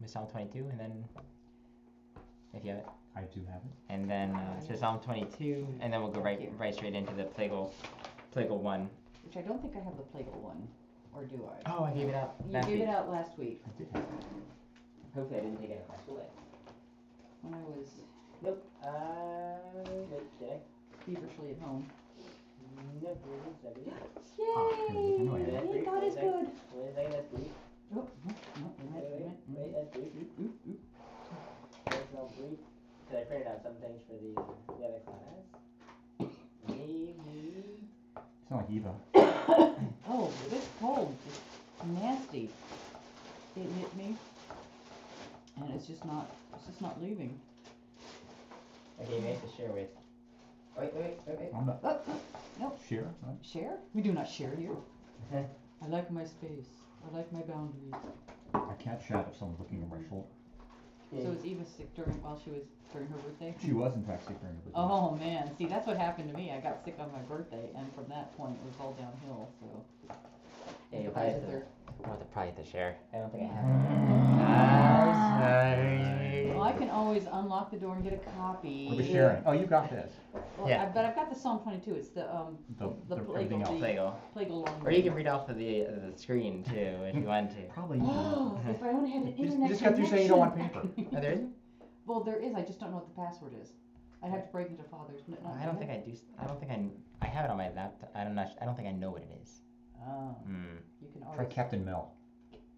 Psalm 22, and then if you have it. I do have it. And then so Psalm 22, and then we'll go right straight into the Plagal 1. Which I don't think I have the Plagal one, or do I? Oh, I gave it out. You gave it out last week. I did have it. Hopefully I didn't take it out of my school day. When I was Nope. Wait, did I? feverishly at home. Nope. Yay! Yay, God is good. Wait a second, that's brief. Oh, no, Wait, that's brief. That's not brief. Because I printed out some things for the other class. Maybe. It's not like Eva. Oh, this cold is nasty. It hit me, and it's just not leaving. Okay, nice to share with. Wait. I'm not. Oh, nope. Share, right? Share? We do not share here. I like my space. I like my boundaries. I can't chat if someone's looking over my shoulder. So was Eva sick during her birthday? She was in fact sick during her birthday. Oh man, see that's what happened to me. I got sick on my birthday, and from that point it was all downhill. So. Yeah, you'll probably have to share. I don't think I have it. Well, I can always unlock the door and get a copy. We'll be sharing. Oh, you got this. Well, Yeah. but I've got the Psalm 22. It's the everything else. Plagal one. Or you can read off of the screen too if you want to. Probably. Oh, if I only had an internet You just got through saying you don't want paper. Oh, there isn't? Well, there is. I just don't know what the password is. I'd have to break into Father's. I don't think I do. I don't think I have it on my laptop. I don't think I know what it is. Oh. You can always. Try Captain Mel.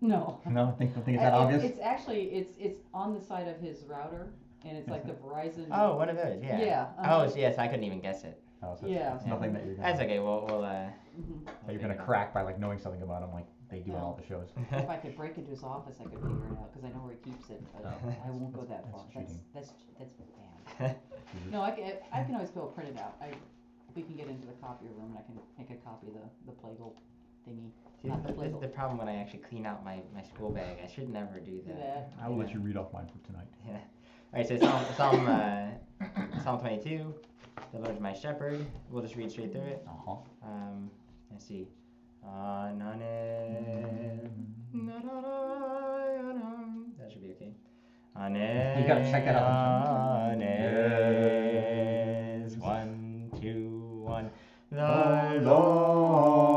No. No, I think it's that obvious. It's actually it's on the side of his router, and it's like the Verizon. Oh, one of those. Yeah. Yeah. Oh, so yes, I couldn't even guess it. Oh, so Yeah. it's nothing that you're gonna. That's okay. We'll that you're gonna crack by like knowing something about him, like they do on all the shows. If I could break into his office, I could figure it out because I know where he keeps it. But I won't go that far. That's bad. No, I can always go print it out. We can get into the copier room and I can make a copy of the Plagal thingy. See, this is the problem when I actually clean out my school bag. I should never do that. I will let you read off mine for tonight. Yeah. All right. So Psalm 22. The Lord is my shepherd. We'll just read straight through it. Let's see. That should be okay. You gotta check that out. Anes. 1, 2, 1. The Lord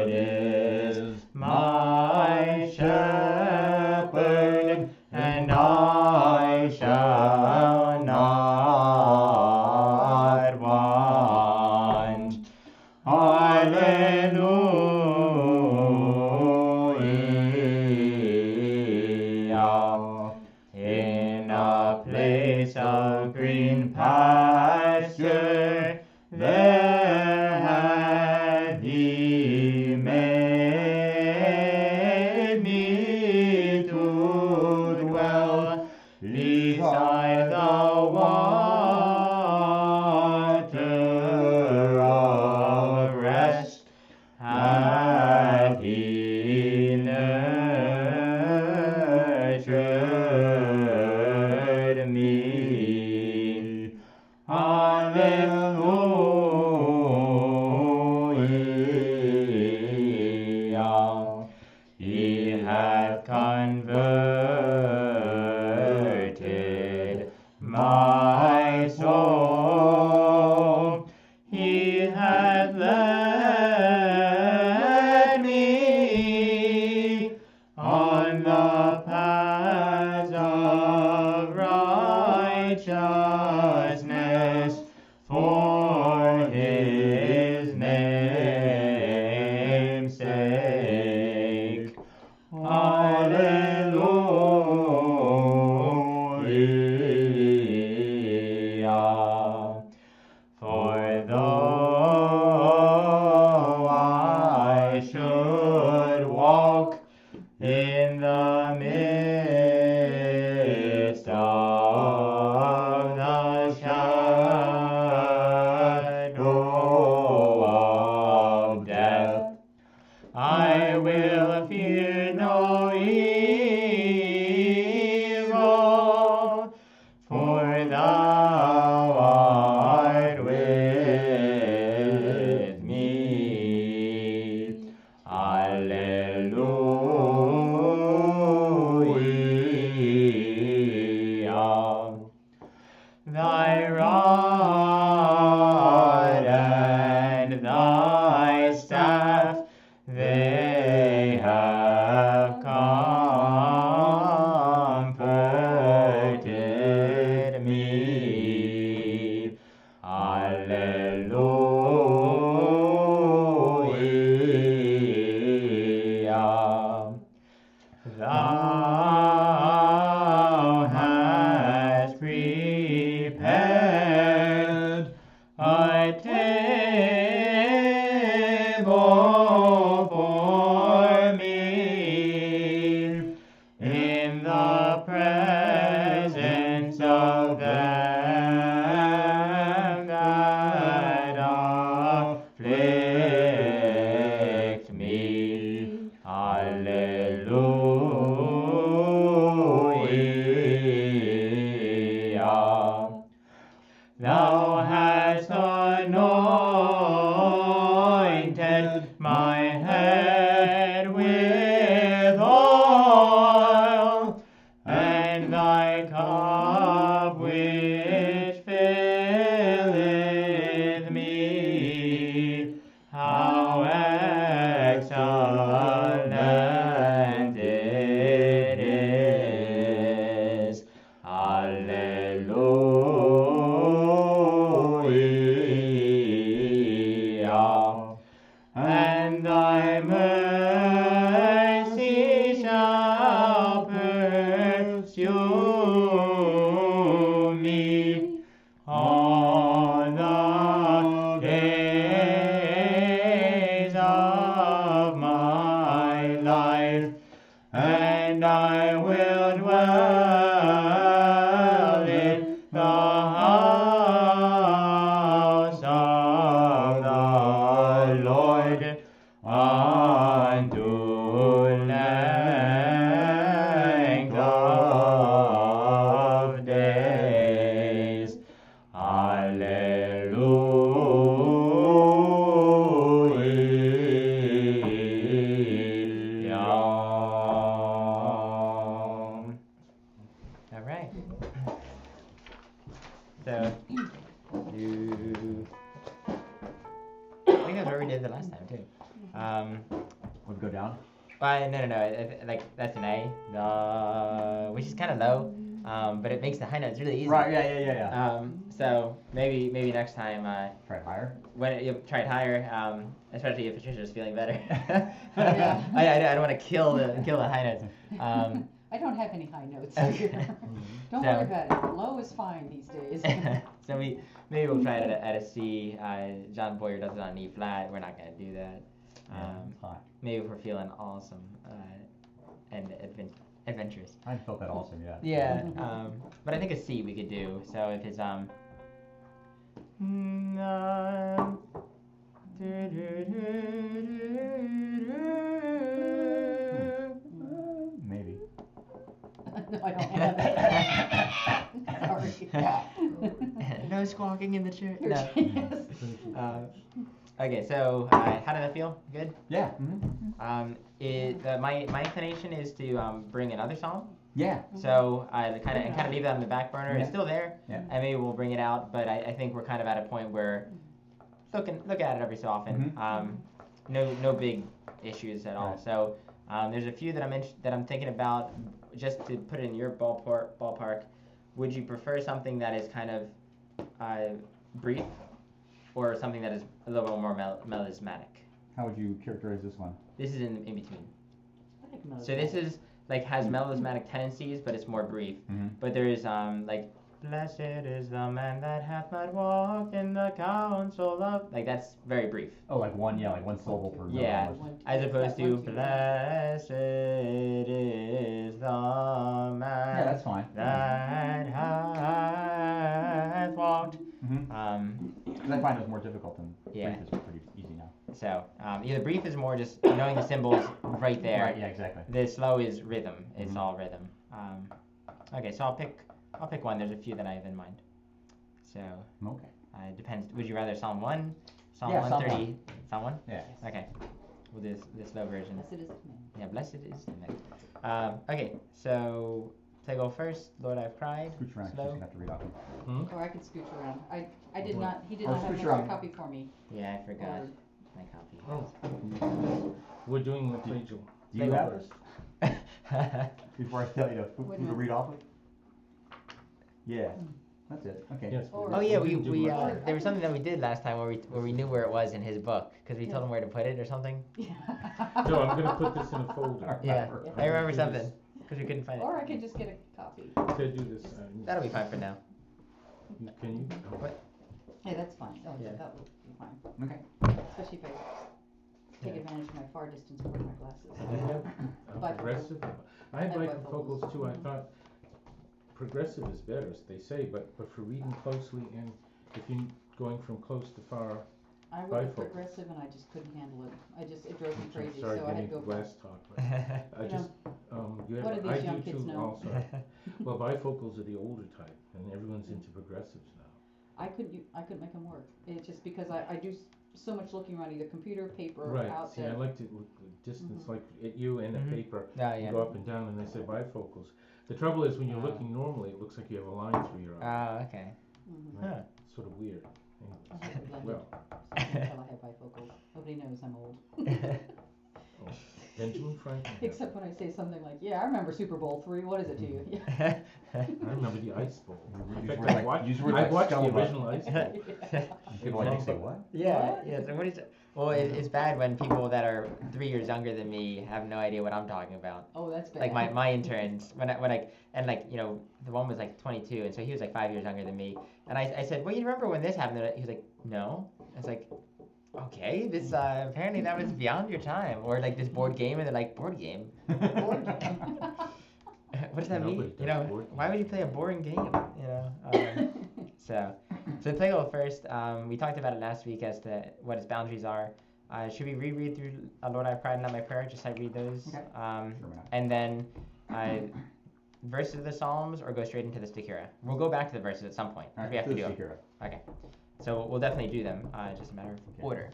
is my shepherd, and I shall not want. Hallelujah. In a place of green pasture, there hath He made me to dwell beside the water of rest. Hath He nurtured me. Hallelujah. He hath converted my soul. He hath led me on the paths of righteousness for His name's sake. Hallelujah. For though I should walk in the midst of the shadow of death, I will fear no evil, for Thou art with me. Alleluia. Thou hast prepared a table for me in the presence of them that afflict me. Hallelujah. Thou hast anointed my head with oil, and thy cup which filleth me. How excellent it is. Hallelujah. And thy mercy shall pursue me all the days of my life, and I will dwell in the house of the Lord unto length of days. Hallelujah. All right. So, I think that's what we did the last time too. Would go down. No. Like that's an A, which is kind of low, but it makes the high notes really easy. Right. Yeah. So maybe next time, Try it higher. when you try it higher, especially if Patricia's feeling better. Yeah. I don't want to kill the high notes. I don't have any high notes Okay. here. Don't So- worry about it. Low is fine these days. So maybe we'll try it at a C. John Boyer does it on an E flat. We're not gonna do that. It's high. Maybe if we're feeling awesome and adventurous. I felt that awesome. Yeah. Yeah. But I think a C we could do. So if it's Maybe. No, I don't have that. Sorry. no squawking in the chair. No. Yes. Okay, so how did that feel? Good. Yeah. My inclination is to bring another song. Yeah. So I kind of leave that on the back burner. It's Yeah. still there, Yeah. and maybe we'll bring it out. But I think we're kind of at a point where look at it every so often. No big issues at all. Right. So there's a few that I'm thinking about. Just to put it in your ballpark, would you prefer something that is kind of brief, or something that is a little bit more melismatic? How would you characterize this one? This is in between. I think Mel's So this right. is like has melismatic tendencies, but it's more brief. But there is like, blessed is the man that hath not walked in the counsel of, like that's very brief. Oh, like one syllable per note. Yeah. almost. One, two, As opposed that to one, two, blessed is the man Yeah, that's fine. that hath walked. Because I find it was more difficult than Yeah. brief is pretty easy now. So the brief is more just knowing the symbols right there. Right. Yeah. Exactly. The slow is rhythm. It's all rhythm. Okay, so I'll pick one. There's a few that I have in mind. So Okay. it depends. Would you rather Psalm 1, Psalm Yeah, Psalm 130, Psalm 1? Yeah. Okay. We'll do the slow version. Blessed is the man. Yeah, blessed is the man. Okay, so to go first, Lord, I've cried. Scooch around. She's Slow. gonna have to read off. Or I could scooch around. I did not. He did Or not have an scooch extra around. copy for me. Yeah, I forgot Or- my copy. Oh, we're doing the Plagal. Do you have this before I tell you who Wait a to minute. read off of? Yeah. That's it. Okay. Yes. Or- Oh yeah, we didn't do much. there was something that we did last time where we knew where it was in his book because we told him where to put it or something. So I'm gonna put this in a folder. Yeah, I remember something. Because we couldn't find it. Or I could just get a copy. To do this. That'll be fine for now. Can you? What? Hey, that's fine. Oh, Yeah. that will be fine. Okay. Especially if I take Yeah. advantage of my far distance for my glasses. And they have Bifocals. progressive. I had And bifocals bifocals. too. I Mhm. thought progressive is better, as they say, but for reading closely and if you're going from close to far. I went Bifocals. progressive and I just couldn't handle it. It drove me I'm crazy, sorry, so I had to getting go for glass talk, but I You just, you what have, do I these do young kids too know? also. Well, bifocals are the older type, and everyone's into progressives now. I couldn't make them work. It's just because I do so much looking around either computer, paper, or Right, out see, there. I like to look at distance, Mhm. like at you and a Mhm. paper, Oh, you yeah. go up and down, and they say bifocals. The trouble is, when you're Ah. looking normally, it looks like you have a line through your eye. Oh, okay. Mhm. Huh. It's sort of weird. I have it blended, Well, so I can tell I have bifocals. Nobody knows I'm old. oh, Benjamin Franklin. had Except when I say something like, yeah, I remember Super Bowl III, what is it to you? Yeah. that. I remember the Ice Bowl. In Use fact, words I like- watched, use words I like watched the scuttlebutt. original Ice Bowl. People like to say what? Yeah, What? yeah. So what is it? Well, it's bad when people that are 3 years younger than me have no idea what I'm talking about. Oh, that's bad. Like my interns, when I and like you know the one was like 22, and so he was like 5 years younger than me. And I said, well, you remember when this happened? And he was like, no. I was like, okay, this apparently that was beyond your time. Or like this board game, and they're like, board game. Board game. What does that Nobody mean? You does know, board why would you play a boring game? You know. So Plagal first. We talked about it last week as to what its boundaries are. Should we reread through Lord I've Cried and Not My Prayer? Just like read those. Okay. Sure, why not? And then verses of the Psalms, or go straight into the Stichera. We'll go back to the verses at some point. 'Cause Alright, we have to let's do do them. Stichera. Okay. So we'll definitely do them. Just a matter of Okay. order.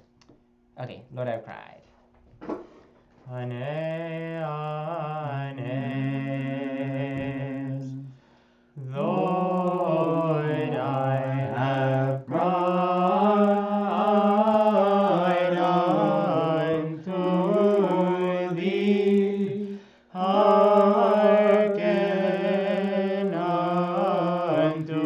Okay. Lord I've Cried. Ane, ane, Lord, I have cried unto thee, hearken unto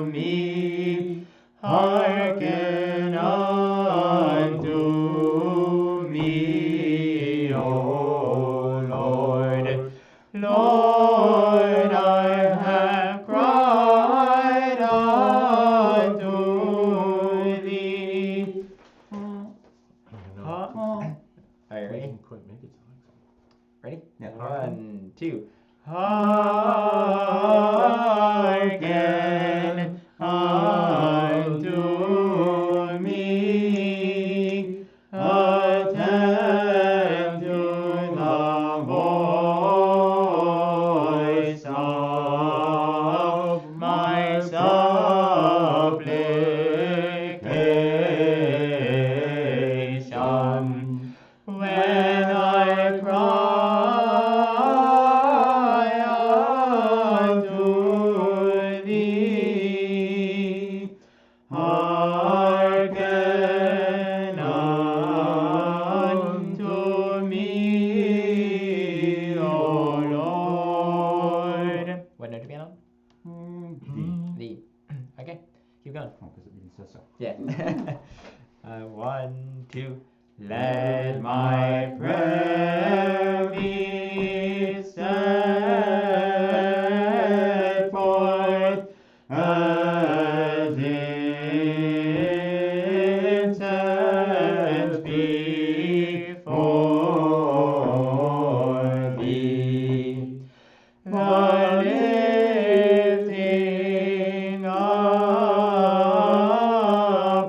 me, hearken unto me, O Lord. Lord, I have cried unto thee. Are you We ready? didn't quite make it to Ready? Yeah. 1, 2. Hearken unto me, attend to the voice of my supplication. When I cry unto thee, hearken unto me, O Lord. What note to be on? D. D. Okay, keep going. Oh, because it even says so. Yeah. 1, 2. Let my prayer be set forth as incense before thee. The lifting up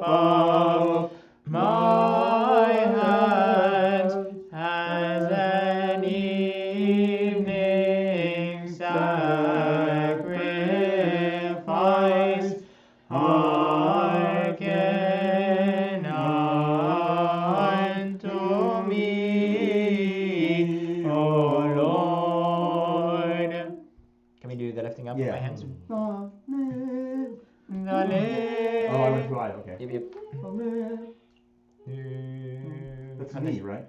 of my hands as an evening sacrifice, hearken unto me, O Lord. Can we do the lifting up of Yeah. my hands? Oh, The I went too high, okay. Yep, yep. That's From knee, the- right?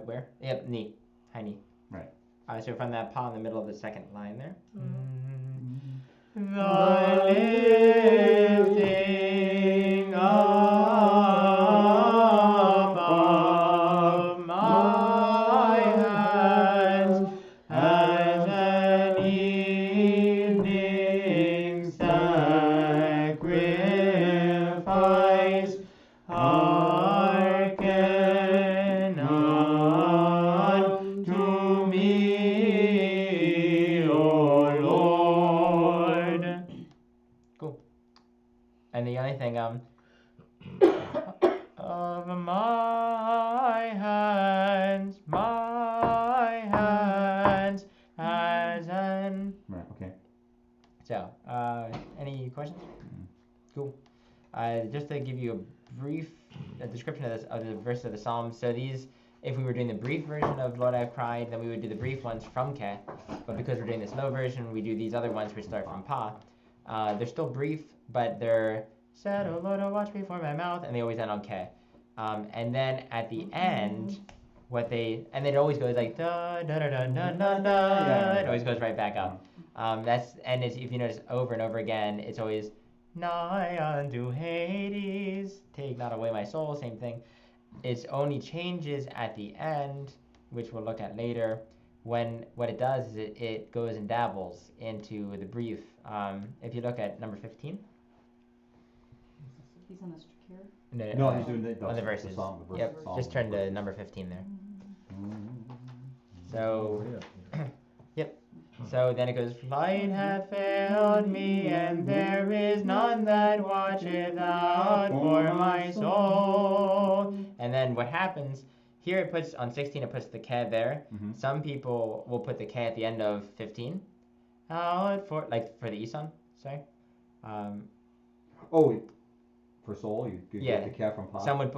Where? Yep, knee. High knee. Right. So from that paw in the middle of the second line there. Mm-hmm. The lifting up of my hands funny thing. Of my hands as an. Right. Okay. So, any questions? Cool. Just to give you a brief description of the verse of the Psalms. So these, if we were doing the brief version of Lord I've Cried, then we would do the brief ones from Ke. But because we're doing the slow version, we do these other ones which start from Pa. They're still brief, but they're said, "O Lord, watch before my mouth," and they always end on Ke. And then at the end, and then it always goes like da da da da da da da. It always goes right back up. If you notice over and over again, it's always nigh unto Hades, take not away my soul. Same thing. It only changes at the end, which we'll look at later. When what it does is it goes and dabbles into the brief. If you look at number 15. He's on the Stichera? No, he's doing on the verses. The song, the Yep, song, just turn to number 15 there. So, yep. So then it goes, light hath failed me, and there is none that watcheth out for my soul. And then what happens, here it puts, on 16 it puts the Ke there. Some people will put the Ke at the end of 15. Out for the Isan, sorry. For soul, you Yeah. get the Ke from Pa? Some would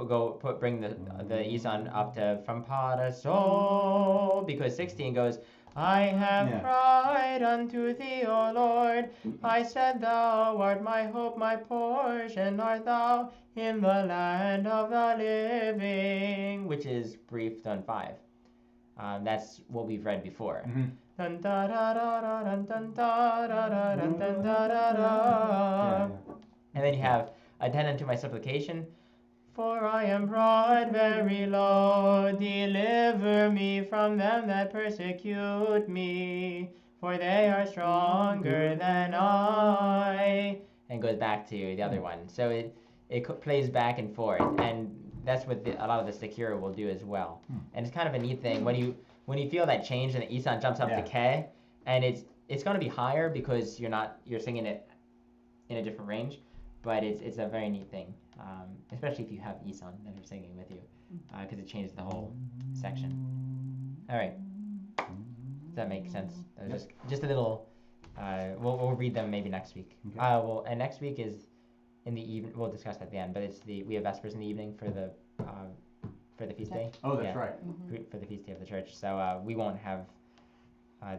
bring the Isan up to from Pa to soul, because 16 goes, I have cried unto thee, O Lord. I said, thou art my hope, my portion art thou in the land of the living, which is brief done 5. That's what we've read before. Dun da da da da dun dun da da da dun dun da da da. And then you have attend unto my supplication. For I am brought very low, deliver me from them that persecute me, for they are stronger than I. And goes back to the other one. So it plays back and forth, and that's what a lot of the Stichera will do as well. And it's kind of a neat thing when you feel that change and the Isan jumps up to Ke, and it's going to be higher because you're singing it in a different range, but it's a very neat thing. Especially if you have Isan that are singing with you, because it changes the whole section. All right, does that make sense? That was just a little. We'll read them maybe next week. Okay. And next week is in the evening. We'll discuss that at the end. But we have Vespers in the evening for the feast day. Oh, that's right. For the feast day of the church. So we won't have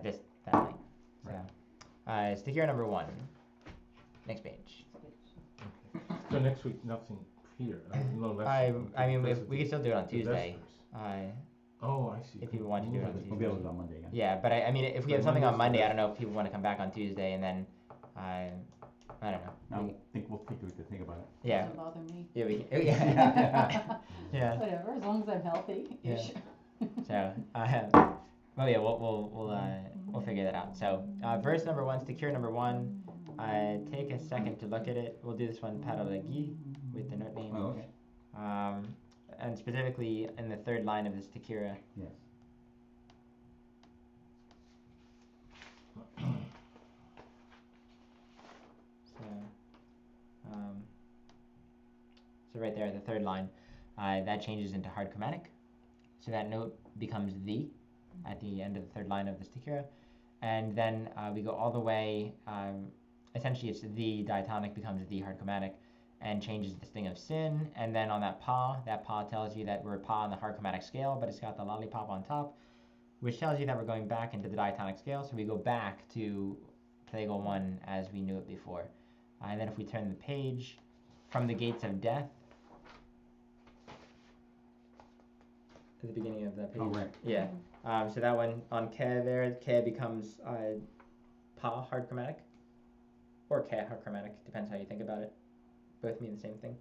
this that night. So Stichera number 1. Next page. So next week, nothing here. No lesson. I mean, we could still do it on Tuesday. Oh, I see. If people want to do it on Tuesday. We'll be able to do it on Monday again. Yeah, but I mean, if we have something on Monday, I don't know if people want to come back on Tuesday, and then I don't know. We'll think about it. Yeah. Doesn't bother me. Yeah, we can. Yeah. Whatever, as long as I'm healthy. Yeah. So, well, yeah, we'll figure that out. So, verse number 1, Stichera number 1. Take a second to look at it. We'll do this one paralegi with the note name. Oh, okay. And specifically in the 3rd line of the Stichera. Yes. So right there, the 3rd line, that changes into hard chromatic. So that note becomes the at the end of the 3rd line of the Stichera. And then we go all the way, essentially it's the diatonic becomes the hard chromatic and changes the sting of sin. And then on that pa tells you that we're pa on the hard chromatic scale, but it's got the lollipop on top, which tells you that we're going back into the diatonic scale. So we go back to Plagal 1 as we knew it before. And then if we turn the page from the gates of death to the beginning of the page. Oh, right. Yeah. So that one on Ke there, Ke becomes Pa hard chromatic, or Ke hard chromatic, depends how you think about it. Both mean the same thing.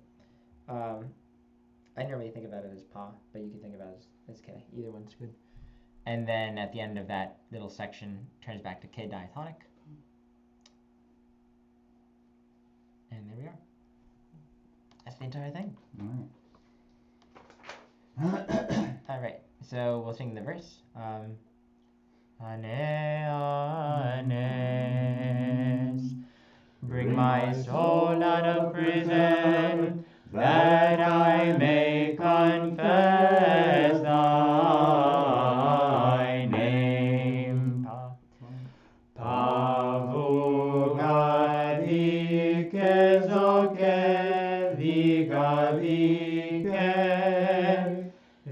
I normally think about it as Pa, but you can think about it as Ke. Either one's good. And then at the end of that little section, turns back to Ke diatonic. And there we are. That's the entire thing. All right. So we'll sing the verse. Anes, bring my soul out of prison, that I may confess thy name. Pavugadike zoke vigadike,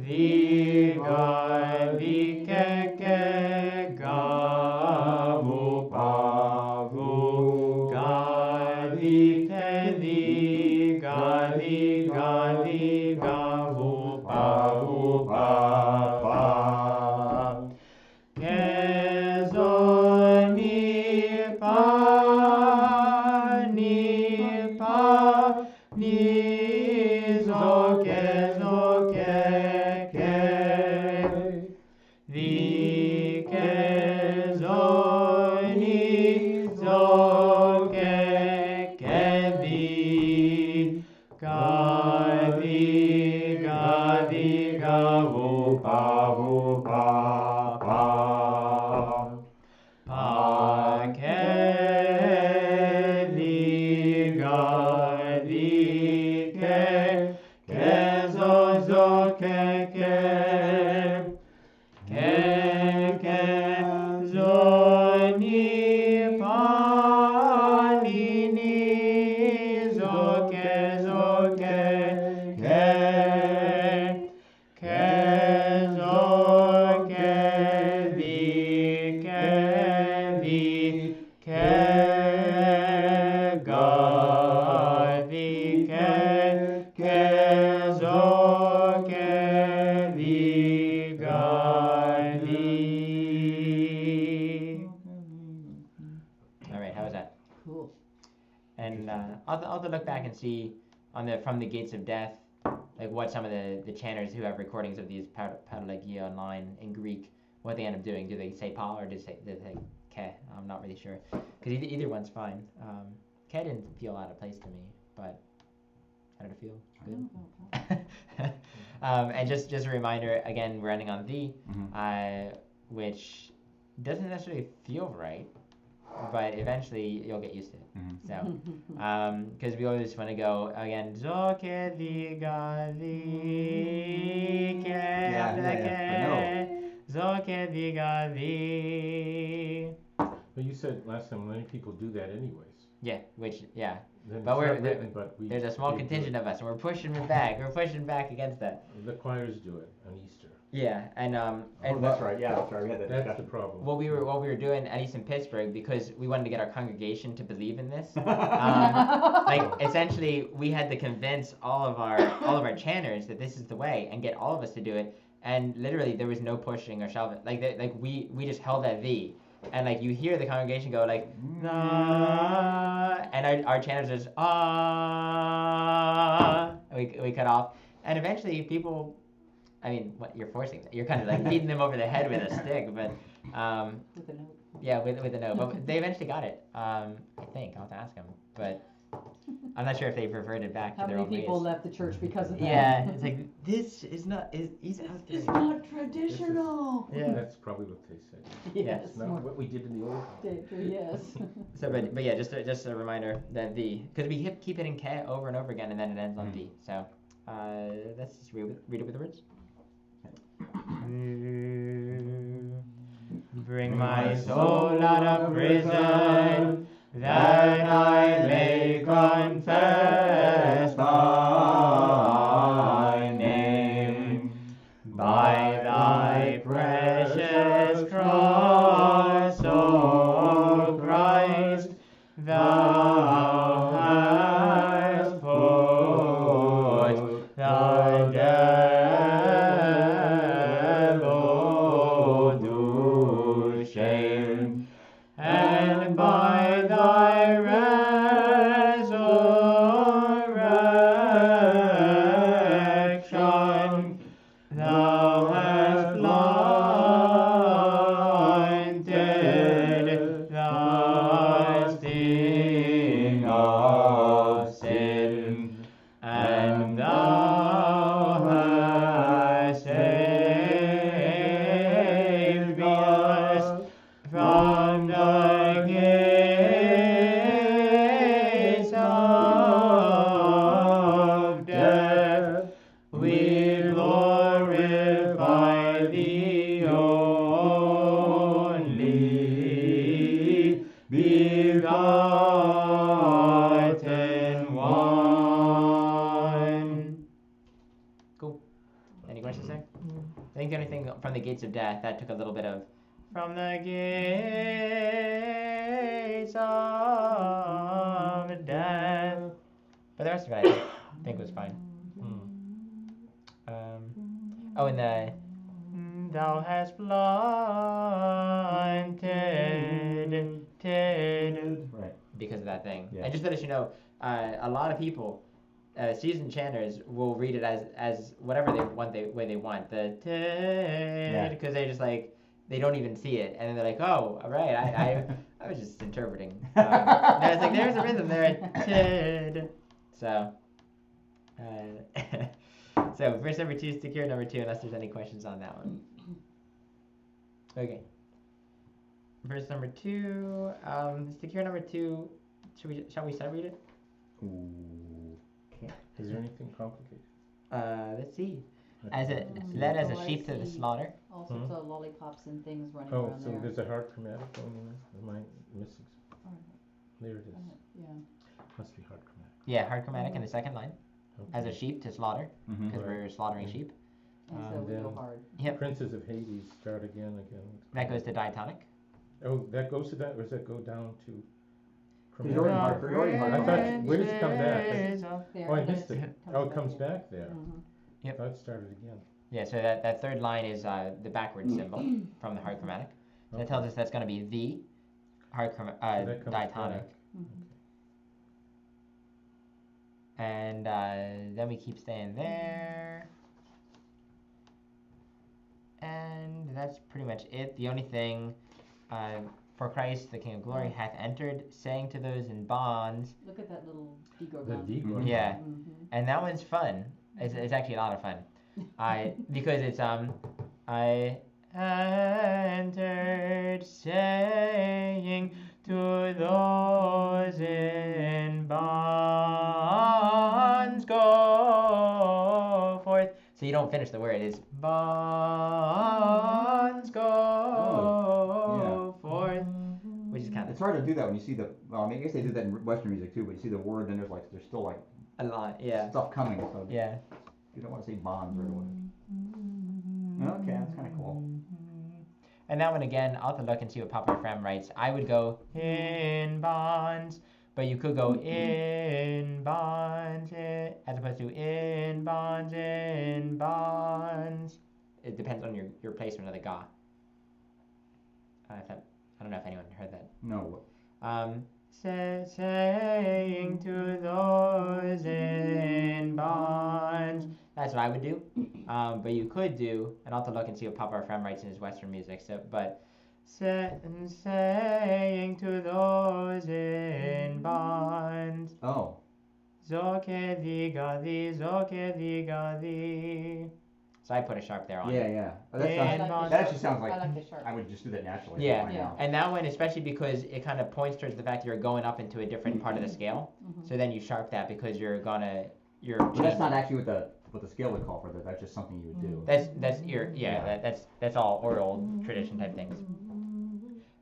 vigadike ke gavu pavugadike vigadike gavu pavu Kezoni pa nizo kezoke ke vi kezoni zoke kevi gadi gavu pavu pa I'll look back and see on the From the Gates of Death, like what some of the chanters who have recordings of these paralagia online in Greek, what they end up doing. Do they say pa or do they say ke? I'm not really sure, because either one's fine. Ke didn't feel out of place to me, but how did it feel? Good. And just a reminder, again, we're ending on the, which doesn't necessarily feel right, but eventually you'll get used to it. So, because we always want to go again, zoke viga vi zoke viga vi. But you said last time many people do that anyways. Yeah, Then but there's a small contingent of us, and we're pushing it back. We're pushing back against that. The choirs do it on Easter. Yeah, and that's right. Yeah, that's right. We had that discussion. That's the problem. What we were doing, at least in Pittsburgh, because we wanted to get our congregation to believe in this. Like essentially, we had to convince all of our chanters that this is the way, and get all of us to do it. And literally, there was no pushing or shoving. Like we just held that V, and like you hear the congregation go like nah, and our chanters just ah. We cut off, and eventually people. I mean, what you're forcing? You're kind of like beating them over the head with a stick, but with a note. Yeah, with a note. But they eventually got it. I think I'll have to ask them, but I'm not sure if they've reverted back to their own ways. How many people left the church because of that? Yeah, it's like this is not. He's out there. It's not traditional. Yeah, that's probably what they said. Yes. It's not what we did in the old days. Yes. So, but yeah, just a reminder that because we keep hitting K over and over again, and then it ends on D. So, let's just read it with the words. Bring my soul out of prison, that I may confess thy name. By thy precious cross, O Christ, thou hast put the devil to shame, and by thy resurrection thou hast blinded the sting of sin, and thou hast saved us from the gates of death. That took a little bit of from the gates of death. But the rest of it, I think was fine. Oh, and the thou hast planted Right. because of that thing. Yeah. And just to let you know, a lot of people, seasoned chanters, will read it as whatever they want, way they want. The because they just like they don't even see it, and then they're like, oh, all right, I was just interpreting. And it's like there's a rhythm there. Tid. So. So verse number 2, Stichera number 2, unless there's any questions on that one. Okay. Verse number 2, Stichera number 2. Shall we sight read it? Ooh. Okay. Is there anything complicated? Let's see. I As don't a see. led as Oh, a I sheep to the see. slaughter. All sorts of lollipops and things running Oh, around so there. there's a hard chromatic going in there? Am I missing? There it is. Yeah. Must be hard chromatic. Yeah, hard chromatic in the second line. Okay. As a sheep to slaughter, Mm-hmm. because we're slaughtering sheep. And so we go then- hard. Yep. Princes of Hades, start again. That goes to diatonic. Oh, that goes to that, or does that go down to You're already hard. chromatic? You're already hard. I thought, chromatic. where does it come back? There, Oh, I and then missed it. comes Oh, it comes in. back there. Mhm. Yep. I thought it started again. Yeah, so that third line is the backward symbol from the hard chromatic. So that tells us that's going to be the hard So that comes diatonic. back. Mhm. And then we keep staying there. And that's pretty much it. The only thing, for Christ, the King of Glory, hath entered, saying to those in bonds. Look at that little The D-gorgon. D-gorgon. Yeah, Mhm. and that one's fun. It's actually a lot of fun. Because it's I entered, saying to those in bonds, go forth. So you don't finish the word. It's bonds, go forth, which is kind It's of hard to do that when you see the. Well, I mean, I guess they do that in Western music too. But you see the word, and there's still like a lot. Yeah. stuff coming. So Yeah. you don't want to say bonds right away. Okay, that's kind of cool. And that one again, I'll have to look and see what Papa Ephraim writes. I would go in bonds, but you could go in bonds, as opposed to in bonds, in bonds. It depends on your placement of the ga. I don't know if anyone heard that. No. Saying to those in bonds. That's what I would do. But you could do, and I'll have to look and see what Papa Ephraim writes in his Western music. So, but saying to those in bonds. Oh. Zoke diga thee. So I put a sharp there on it. Yeah. Oh, that, And sounds, that actually sounds I like like the sharp. I would just do that naturally. Yeah, right now. and that one, especially because it kind of points towards the fact that you're going up into a different part of the scale. Mhm. So then you sharp that because you're. But that's not actually what the scale would call for that. That's just something you would do. That's your that's all oral tradition type things.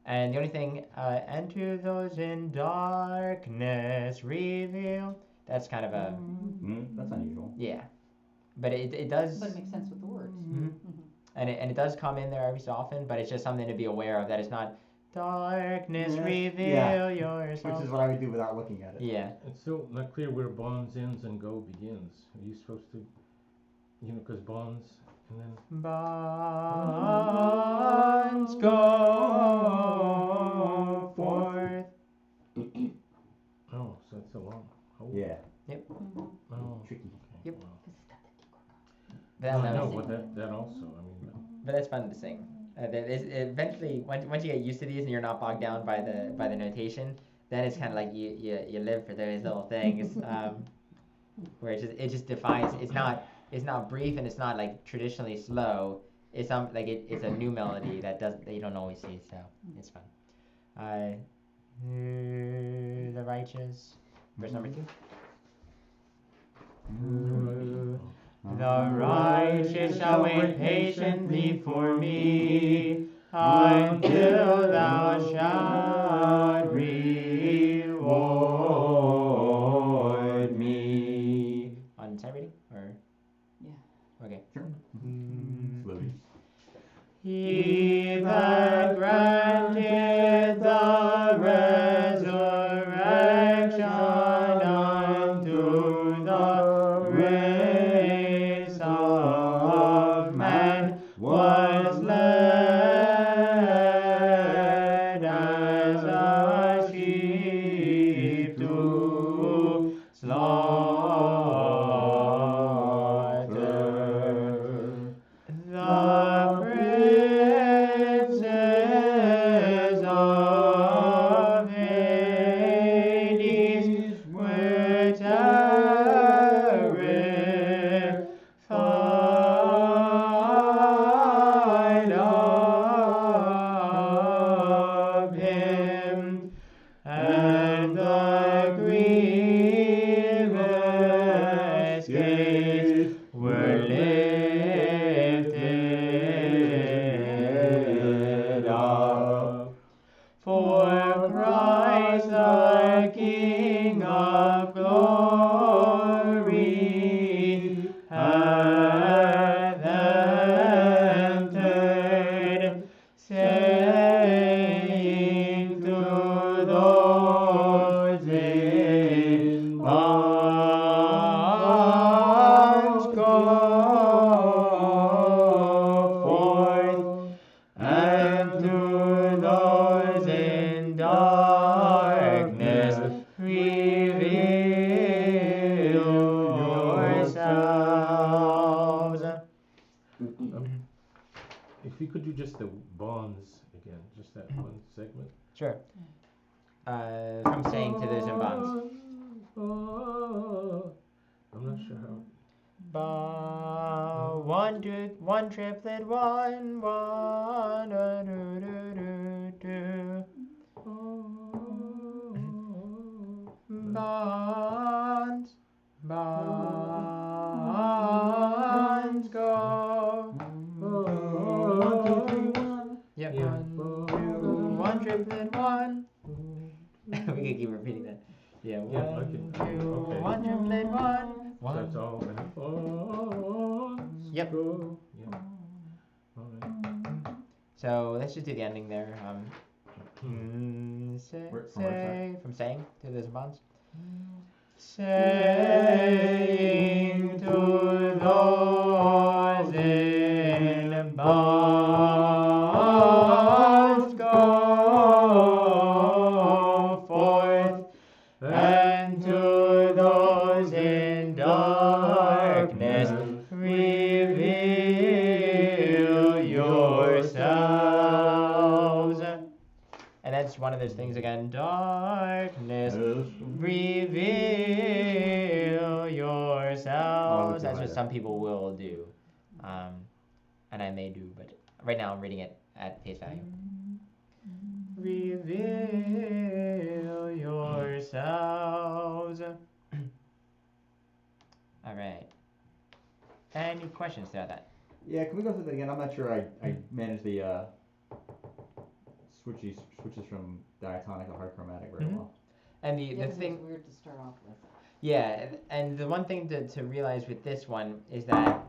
And the only thing, and to those in darkness reveal. That's kind of a That's unusual. yeah, but it does. But it makes sense with the words. Mhm. Mhm. And it does come in there every so often, but it's just something to be aware of that it's not darkness Yes, reveal yeah. yourself. Which is what I would do without looking at it. Yeah. It's still not clear where bonds ends and go begins. Are you supposed to, because bonds and then Bonds go forth. oh, so it's a long. Oh. Yeah. Mhm. Oh. Tricky. Okay. Yep. Wow. Because it's got the D-gorgon. But No, that's, no, nice. but that also. I mean. But that's fun to sing. Eventually, once you get used to these and you're not bogged down by the notation, then it's kind of like you live for those little things, where it just defines. It's not brief and it's not like traditionally slow. It's it's a new melody that you don't always see. So it's fun. The righteous, verse number 2. The righteous shall wait patiently for me until thou shalt reward me. On sight reading? Or? Yeah. Okay. Sure. Slowly. as a sheep to slaughter. The princes of Hades were terrified of him, and the grievous gates were lifted up. For Christ the King of glory hath entered, saying to those in bonds, go forth, and to those in darkness reveal yourselves. If we could do just the bonds again, just that one segment. Sure. From saying to those in bonds. I'm not sure how. One triplet, one, bonds, bonds, go. Yep. Yeah. One triplet, one. We can keep repeating that. Yeah, Yeah, I one, can- two, okay. one triplet, one. So that's all. And bonds Yep. go. Yeah. All right. So let's just do the ending there. From saying to those bonds. Saying to those in bonds, go forth, and to those in darkness reveal yourselves. And that's one of those things again. Darkness, reveal yourselves. That's what some people will do. And I may do, but right now I'm reading it at face value. Reveal yourselves. All right. Any questions about that? Yeah, can we go through that again? I'm not sure I managed the switches from diatonic to hard chromatic very Mhm. well. Yeah, And the 'cause it thing, was weird to start off with. yeah, and the one thing to realize with this one is that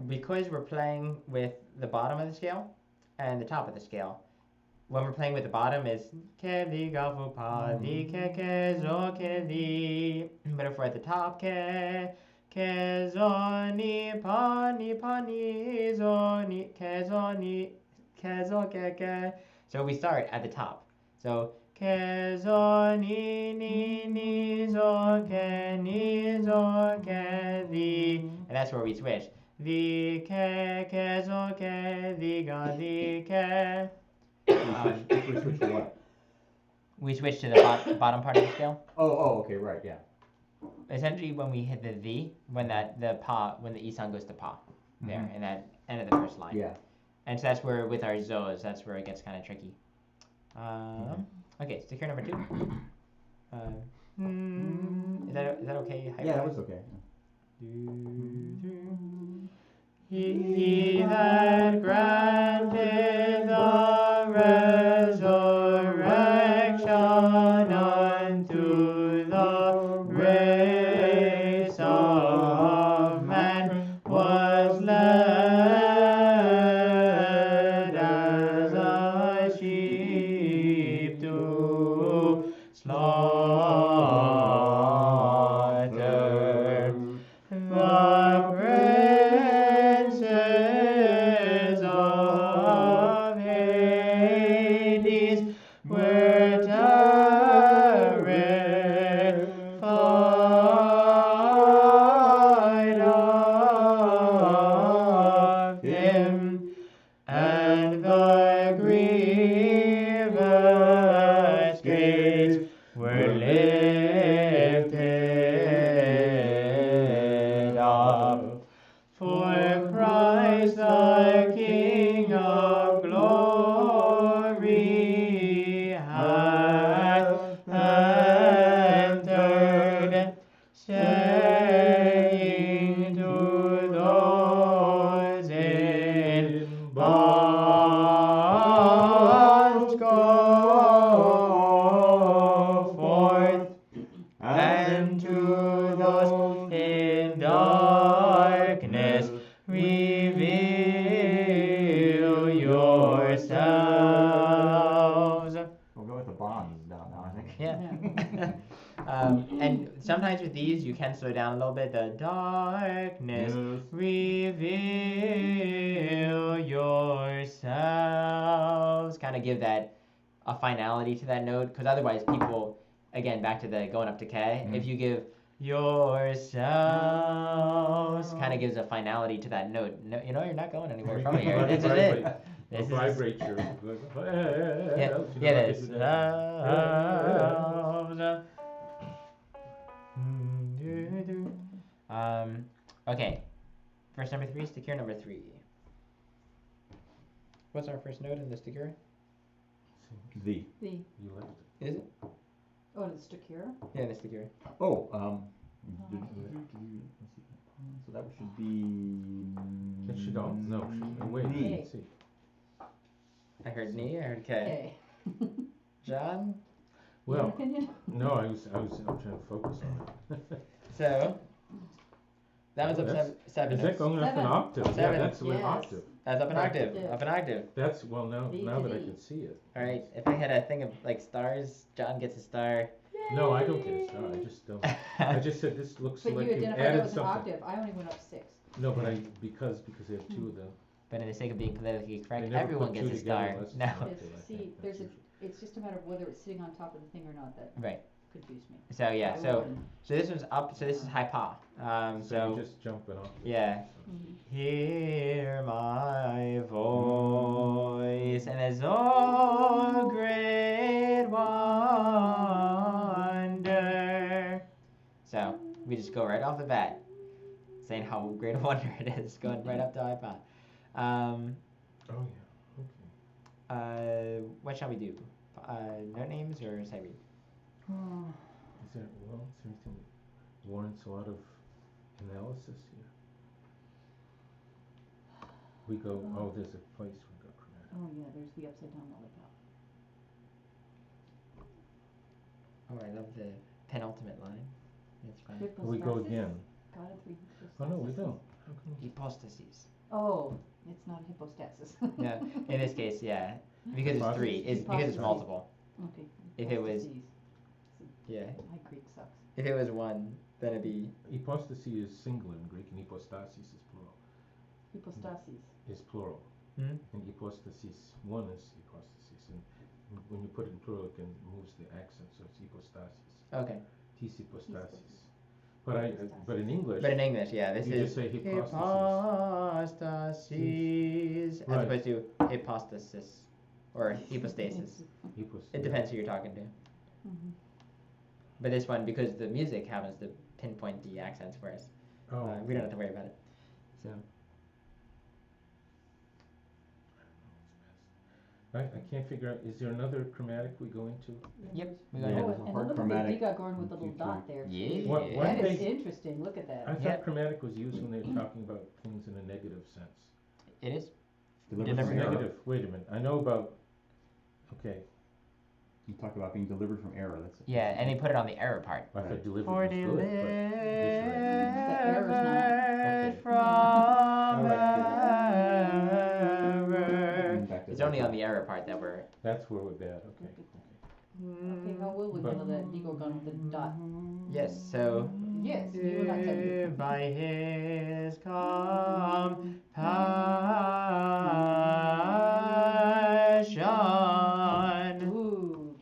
because we're playing with the bottom of the scale and the top of the scale, when we're playing with the bottom is ke di ga fu pa di ke zo ke di, but if we're at the top ke zo ni pa ni zo ni zo ke. So we start at the top. So ke zo ni zo ke di, and that's where we switch. Di ke zo ke di ga di ke. If we switch to what? We switch to the bottom part of the scale. Oh, okay, right, yeah. Essentially, when we hit the when the isan goes to pa, there Mhm. in that end of the first line. Yeah. And so that's where with our zos, that's where it gets kind of tricky. Okay, sticker number 2. Is that okay? Yeah, that was okay. He that granted the resurrection unto the race of man was led as a sheep to slaughter. The princes of Hades were terrified of him, and the grievous gates were lifted up. For Christ the King of glory hath entered, saying to those in bonds, go forth, and to those in darkness reveal yourselves. We'll go with the bonds down now, I think. Yeah. And sometimes with these you can slow down a little bit. The darkness Yes. reveal yourselves. Kind of give that a finality to that note, because otherwise people, again, back to the going up to K, if you give yourselves, kind of gives a finality to that note. No, you know, you're not going anywhere from here. This is it. This is Vibrate your. yeah, yeah, this. Okay. Verse number 3, Stichera number 3. What's our first note in the Stichera? The. The, You left it. Is it? oh, the Stichera? Yeah, the Stichera. Oh, let's see. So that should be. It should all. No, wait. Me. Let's see. I heard knee, I heard K. Okay. John? Your Well, opinion? no, I'm trying to focus on it. So, that was Oh, up that's- seven Is that notes. going up an Seven. octave? Seven. Yeah, that's an Yes. octave. That's up an octave. Yeah. Up an octave. That's well now D now to that I D. can see it. Alright, if I had a thing of like stars, John gets a star. No, I don't get a star. I just don't. I just said this looks But like you you've identified that added was an something. octave, I only went up 6. No, but I because they have two of them. But in the sake of being politically They correct, never everyone put gets two a together star. unless it's No. an octave, I See, think. there's That's it's just a matter of whether it's sitting on top of the thing or not that Right. confused me. So yeah, I so wouldn't. this one's up, so this is high pa. so you're just jumping off. Yeah. Mhm. Hear my voice, and there's oh great wonder. So we just go right off the bat, saying how great a wonder it is, going right up to high pa. Oh yeah. Okay. What shall we do? Note names or sight read? Is there is there anything that warrants a lot of analysis here? We go. Oh, there's a place we go chromatic. Oh yeah, there's the upside down lollipop. Oh, I love the penultimate line. That's fine. We go Hypostasis? again. God of three Oh no, we hypostases. don't. How come? Hypostases. Oh, it's not hypostasis. Yeah, in this case, yeah, because it's three. It's because it's Hypostases. multiple. Okay. If it was- hypostases. Yeah, My Greek sucks. if it was one, then it'd be Hypostasy is singular in Greek, and hypostasis is plural. Hypostases. Is plural. Hmm? And hypostasis, one is hypostasis, and when you put it in plural, it can moves the accent, so it's hypostasis. okay. Tis hypostasis. But in English, But in English, yeah, this you is just say hypostasis. hypostases as Right. opposed to hypostasis or hypostasis. It depends who you're talking to. Mhm. But this one, because the music happens to pinpoint the accents for us, Oh, we don't have to worry about it. So I can't figure out. Is there another chromatic we go into? Yep, we Yeah, go Oh, there's a and hard look at the chromatic Digagorn with the in little Q3. dot there. Yeah. What That is they- interesting, look at that. I thought Yep. chromatic was used when they were talking about things in a negative sense. it is. Delivered Delivered from error. Negative. Wait a minute. I know about. Okay, You talk about being delivered from error. That's Yeah, and they put it on the error part. I thought Right. delivered For was good, but error's not- Okay. from error. back to It's that only on part. the error part that we're. that's where we're bad. Okay. Okay, how will we But- handle that Digagorn with the dot? Yes, so. Yes, you were not technical. By his compassion. Ooh,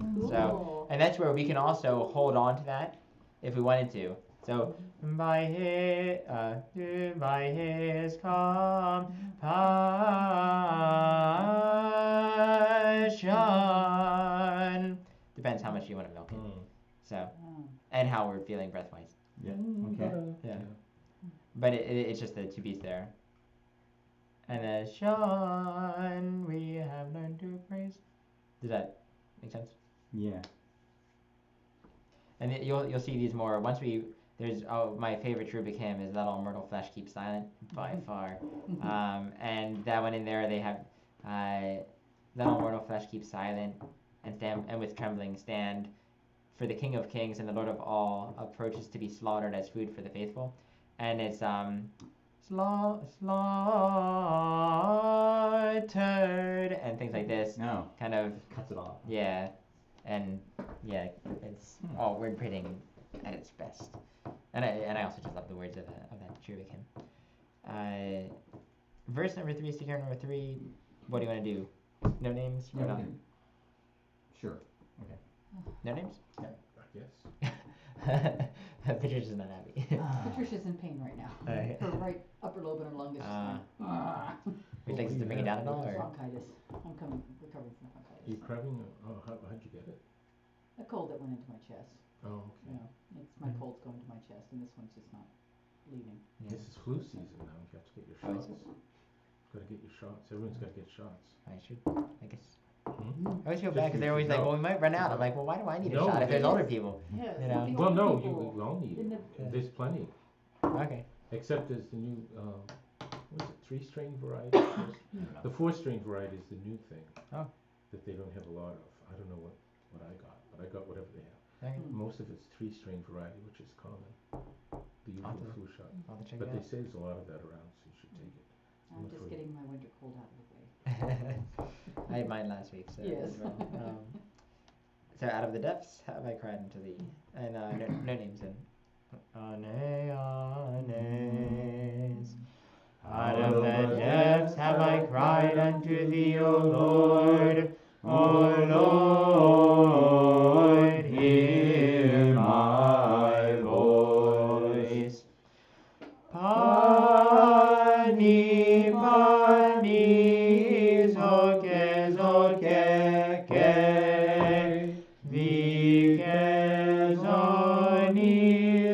And that's where we can also hold on to that if we wanted to. So by his compassion. Depends how much you want to milk it. So Oh. and how we're feeling breath wise. Yeah. Okay. Yeah. But it's just the two beats there. And then Sean, we have learned to praise. Does that make sense? Yeah. And you'll see these more once we. There's my favorite Cherubic hymn is Let All Mortal Flesh Keep Silent by far, and that one in there they have Let All Mortal Flesh Keep Silent and stand and with trembling stand, for the King of Kings and the Lord of all approaches to be slaughtered as food for the faithful, and it's slaughtered and things like this. No. Kind of Cuts it off. yeah, and yeah, it's all word painting at its best. And I also just love the words of that Cherubic hymn. Verse number 3, Stichera number 3. What do you want to do? No names? Yeah, Or not? we can- Sure. Okay. No names? I guess. Patricia's not happy. Patricia's in pain right now. Alright. Her right upper lobe and her lung is just going. Would you like us to bring it down at all? Or? Bronchitis. I'm recovering from You bronchitis. craving? How'd you get it? A cold that went into my chest. Oh, You okay. know, it's my cold's going to my chest, and this one's just not leaving. Yeah. This is flu season now. You have to get your Oh, is shots. Gotta get your shots. Everyone's gotta get shots. I should, I guess. Hmm? I always feel Just bad because they're always no. like, well, we might run out. I'm like, well, why do I need a No, shot if there's they- older people? Yeah, You know. the Well, older no, people you all need in it. the- There's plenty. Okay. Except there's the new, what is it, 3-strain variety? The 4-strain variety is the new thing. Oh. That they don't have a lot of. I don't know what I got, but I got whatever they have. Okay. Most of it's 3-strain variety, which is common. The usual Awesome. flu shot. I'll have to check But it they out. say there's a lot of that around, so you should take it. I'm just getting my winter cold out of the way. I had mine last week, so Yes. as well. So out of the depths have I cried unto thee, and no names in. Anes. Out of the depths have I cried unto thee, O Lord. O Lord, hear my voice. Pani, pani, zoke, zoke, ke, vike, zoni,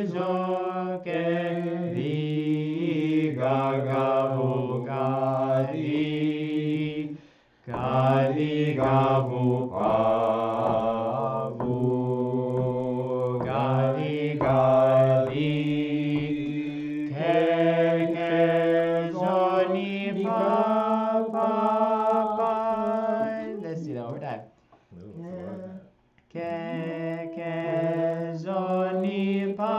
zoke, vigagavu, gadi, gadi, gavu, pavu, gadi, gadi. Let's do that one more time. No, it's a lot of that. Ke zoni pa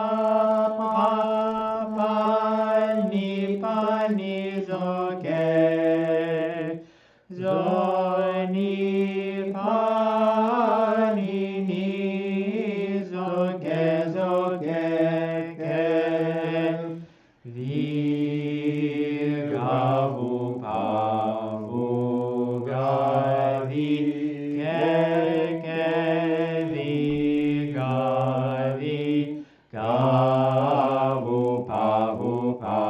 ni zo ke zoni pa ni zo ke ke vigavu pavu gadi ke vigadi gavu pavu pa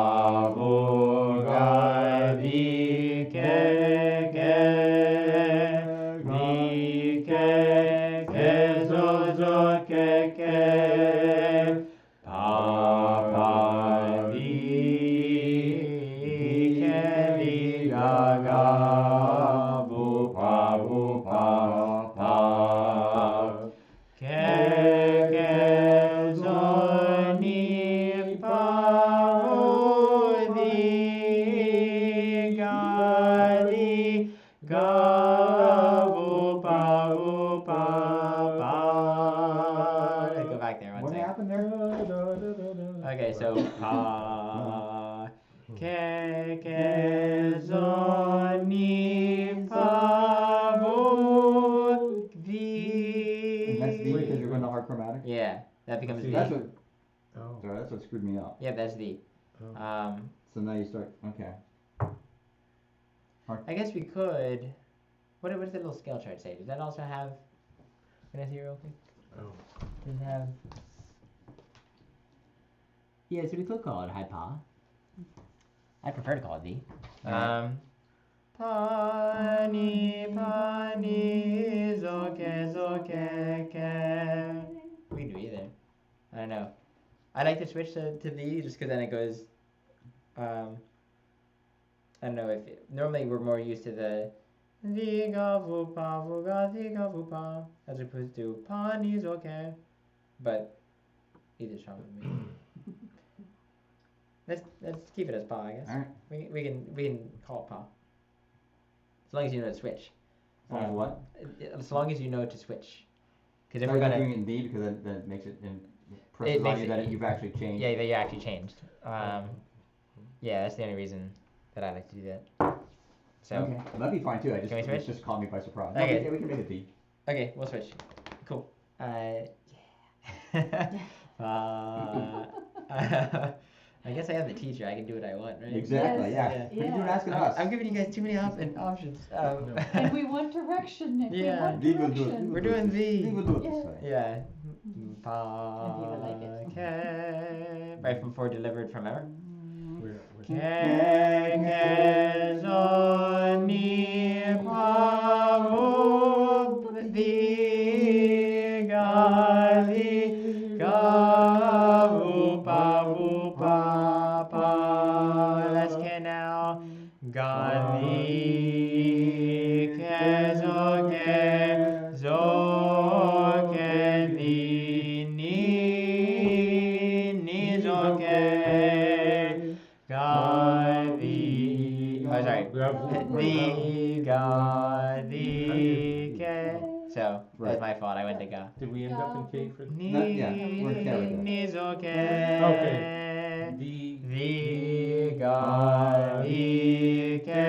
pavu gadi ke vi zo ke Papa di ke vigaga vu pa ke zoni pa di gadi gavu pa Let's go back there one What second. happened there? Okay, so pa ke zoni pa And that's D di. because you're going to hard chromatic? Yeah, that becomes See, D. That's what, Oh. sorry, that's what screwed me up. Yeah, that's D. Oh. So now you start, okay. I guess we could. What's the little scale chart say? Does that also have? Can I see real quick? Oh. Does it have? Yeah, so we could call it high pa. I prefer to call it D. Pani, pani, zoke, zoke, ke. We can do either. I don't know. I like to switch to the just because then it goes. I don't know if normally we're more used to the viga vupa vuga viga vupa as opposed to pani zoke, but either's fine with me. Let's keep it as pa, I guess. Alright. We can call it pa. As long as you know to switch. As long as what? As long as you know to switch. Because if So we're you're gonna doing it in D because then it makes it presses makes on you it- that you've actually changed. yeah, that you actually changed. Yeah, that's the only reason that I like to do that. So Okay, well, that'd be fine too. Can we It switch? just caught me by surprise. Okay. Yeah, we can make it D. okay, we'll switch. Cool. Yeah. I guess I am the teacher. I can do what I want, right? Exactly. Yes, Yeah. yeah. What are you doing asking us? I'm giving you guys too many options. No. And we want direction, Nick, we Yeah. want D will do it. direction. We're doing D the- will do it Yeah. this way. Yeah. And people like it. Okay. Right from before delivered from ever. We're Let's get now. Gali kezoke zoke ni zoke gali. Oh, sorry. The ga the ke. So that was Right. my fault. I went to ga. Did we end up in K for Ni yeah, we're in K right there. ni zoke. Okay. The ga the ke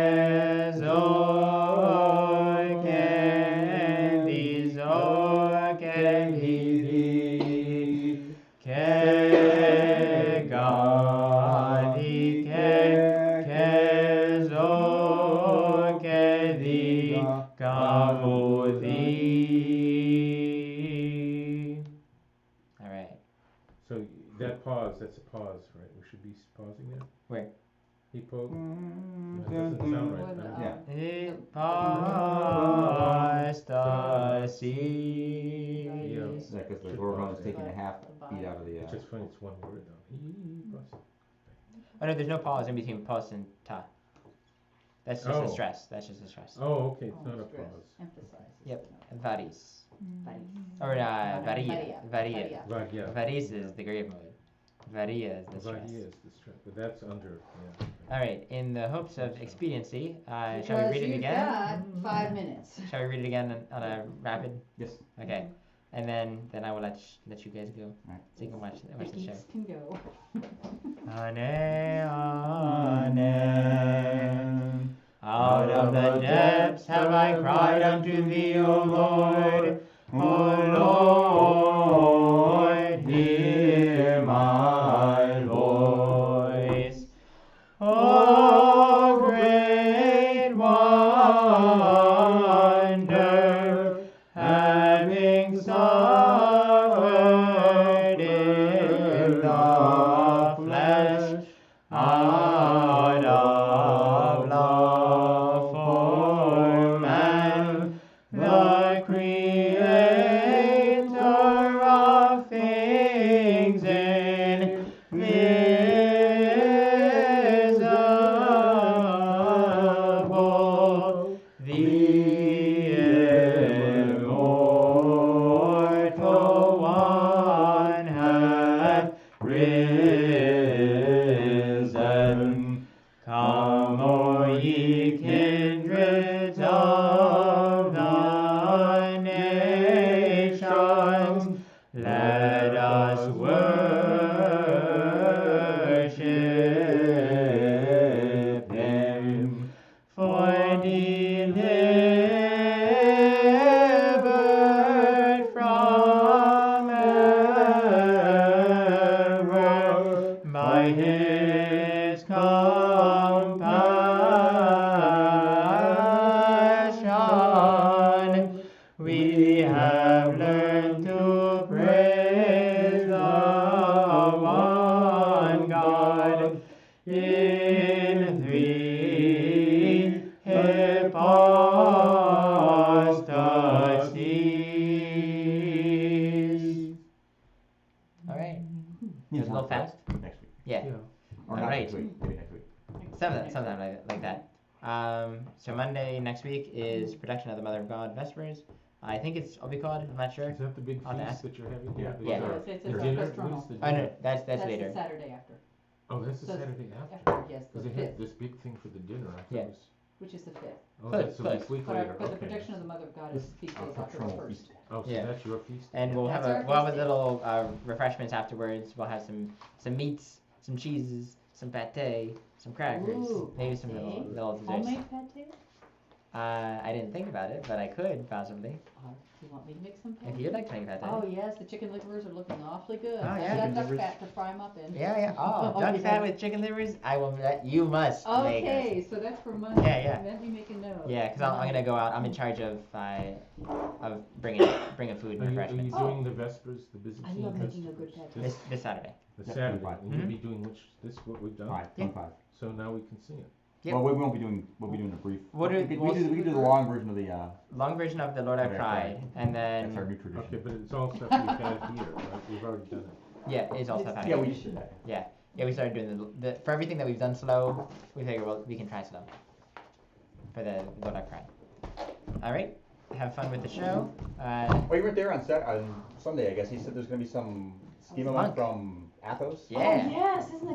zoke the zoke the ke ga the ke zoke the ga vo the. All right. So that pause, that's a pause, right? We should be pausing there? Where? He paused? That doesn't sound right. Well, no. Yeah. It pasta si. Yeah. Yeah, because the Should Gorgon pause is there. taking a half beat out of the. It's just funny, it's one word though. He paused. Oh no, there's no pause in between pause and ta. That's just a Oh. stress. That's just a stress. Oh, okay, it's Oh, not a stress. pause. Emphasizes. Yep. No. Varies. Varies. Or No, varia. Varia. Right, yeah. Varies is the grave mode. Varia is the stress. Right, yes, the stress, but that's under, yeah. All right. In the hopes of expediency, shall we Because read it you've again? got 5 minutes. Shall we read it again on a rapid? Yes. Okay. And then I will let you guys go. Alright. So you can watch The the show. geeks can go. Ane, ane. Out of the depths have I cried unto thee, O Lord. O Lord, hear my voice. O great wonder, having suffered in the flesh, out of love for man, the Creator fast? Next week. Yeah. Or not Alright. next week, maybe next week. Something like that. So Monday next week is production of the Mother of God Vespers. I think I'll be called. I'm not sure. Is that the big I'll feast ask. that you're having? Yeah. Yeah. No, it's The our dinner? first When's the Oh no, dinner? that's That's later. the Saturday after. Oh, that's the So it's Saturday after. Yes, the Because they had fifth, this big thing for the dinner. I thought Yeah. it was. which is the fifth. Oh, Close, that's a close. week But later. the Okay. protection of the Mother of God is feast days Our October patronal first. feast. Oh, so Yeah. that's your feast? And we'll have That's our we'll have a feast day. little refreshments afterwards. We'll have some meats, some cheeses, some pate, some crackers, Ooh, maybe some pate? little desserts. Homemade pate? I didn't think about it, but I could possibly. Do you want me to make some pate? If you'd like to make pate. Oh yes, the chicken livers are looking awfully good. Oh, I've yeah. got Chicken duck livers. fat to fry them up in. Yeah. Oh, Oh, duck yeah. fat with chicken livers. I will. You must make us. Okay, so that's for Monday. Yeah. Let me make a note. Yeah, because I'm gonna go out. I'm in charge of bringing food and Are you refreshments doing the Vespers, the Byzantine I love making a Vespers? good pate. this Saturday. The Yep, Saturday. 25. And you'll be doing what we've done? 5, Yeah. 25. So now we can sing it. Yep. Well, we won't be doing. We'll be doing a brief. What we do- could, we'll we could do the long version of the. Long version of the Lord I Okay, Cried, and That's our then new tradition. Okay, but it's all stuff you've had here, right? We've already done it. yeah, it's also Yeah, we just did that. Yeah, we started doing the for everything that we've done slow. We figured we can try slow for the Lord I Cried. All right, have fun with the show. Oh, you weren't there on Sunday, I guess. He said there's gonna be some schema Monk. from Athos. Yeah. Oh yes, isn't it